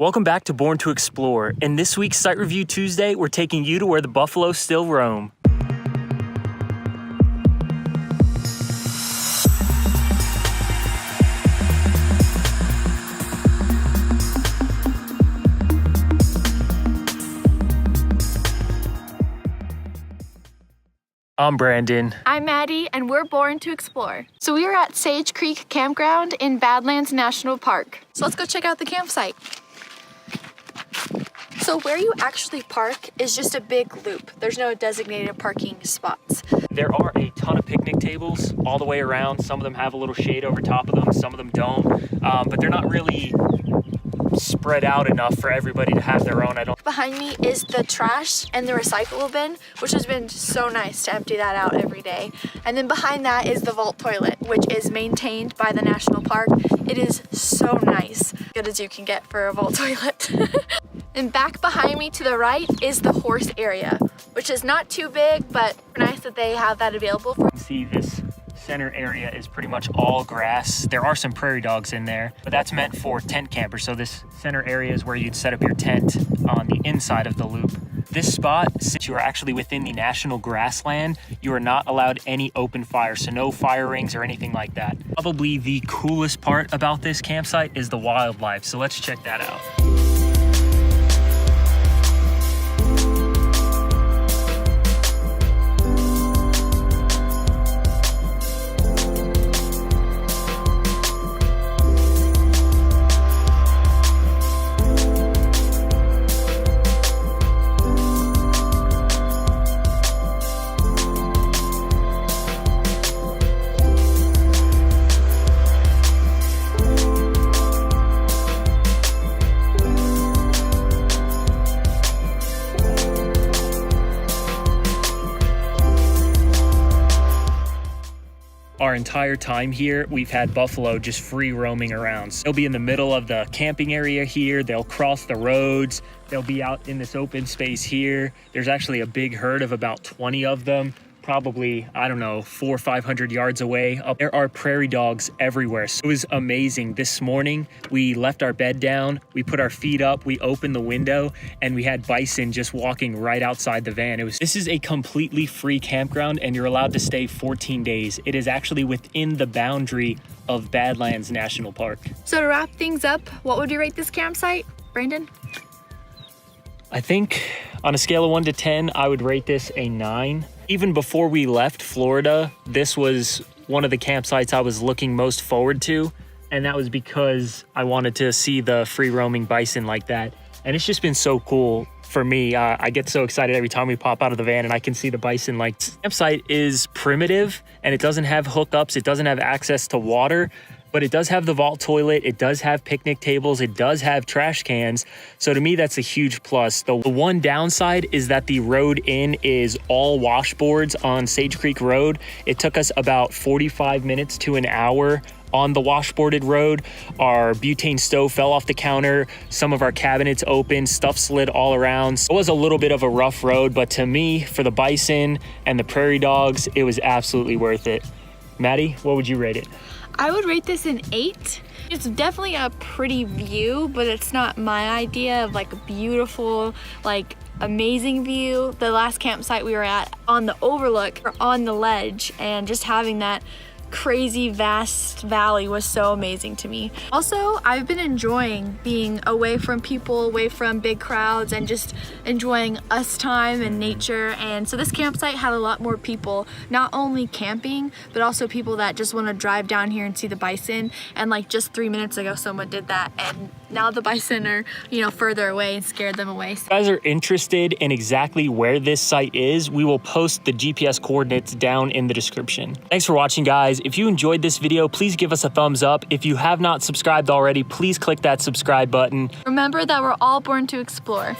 Welcome back to Born to Explore. In this week's Site Review Tuesday, we're taking you to where the buffalo still roam. I'm Brandon. I'm Maddie, and we're Born to Explore. So we are at Sage Creek Campground in Badlands National Park. So let's go check out the campsite. So where you actually park is just a big loop. There's no designated parking spots. There are a ton of picnic tables all the way around. Some of them have a little shade over top of them, some of them don't, but they're not really spread out enough for everybody to have their own. Behind me is the trash and the recyclable bin, which has been so nice to empty that out every day. And then behind that is the vault toilet, which is maintained by the national park. It is so nice, good as you can get for a vault toilet. And back behind me to the right is the horse area, which is not too big, but nice that they have that available for. See, this center area is pretty much all grass. There are some prairie dogs in there, but that's meant for tent campers. So this center area is where you'd set up your tent on the inside of the loop. This spot, since you are actually within the national grassland, you are not allowed any open fire, so no fire rings or anything like that. Probably the coolest part about this campsite is the wildlife, so let's check that out. Our entire time here, we've had buffalo just free roaming around. So they'll be in the middle of the camping area here. They'll cross the roads. They'll be out in this open space here. There's actually a big herd of about 20 of them, probably, I don't know, 400 or 500 yards away. There are prairie dogs everywhere. So it was amazing. This morning, we left our bed down, we put our feet up, we opened the window, and we had bison just walking right outside the van. This is a completely free campground, and you're allowed to stay 14 days. It is actually within the boundary of Badlands National Park. So to wrap things up, what would you rate this campsite, Brandon? I think on a scale of 1 to 10, I would rate this a 9. Even before we left Florida, this was one of the campsites I was looking most forward to. And that was because I wanted to see the free roaming bison like that. And it's just been so cool for me. I get so excited every time we pop out of the van and I can see the bison. Like, the campsite is primitive and it doesn't have hookups. It doesn't have access to water, but it does have the vault toilet. It does have picnic tables. It does have trash cans. So to me, that's a huge plus. The one downside is that the road in is all washboards on Sage Creek Road. It took us about 45 minutes to an hour on the washboarded road. Our butane stove fell off the counter. Some of our cabinets opened, stuff slid all around. So it was a little bit of a rough road, but to me, for the bison and the prairie dogs, it was absolutely worth it. Maddie, what would you rate it? I would rate this an 8. It's definitely a pretty view, but it's not my idea of like a beautiful, like amazing view. The last campsite we were at on the overlook, or on the ledge, and just having that crazy vast valley was so amazing to me. Also, I've been enjoying being away from people, away from big crowds, and just enjoying us time and nature. And so this campsite had a lot more people, not only camping, but also people that just want to drive down here and see the bison. And like just 3 minutes ago, someone did that, and now the bison are, further away and scared them away. If you guys are interested in exactly where this site is, we will post the GPS coordinates down in the description. Thanks for watching, guys. If you enjoyed this video, please give us a thumbs up. If you have not subscribed already, please click that subscribe button. Remember that we're all born to explore.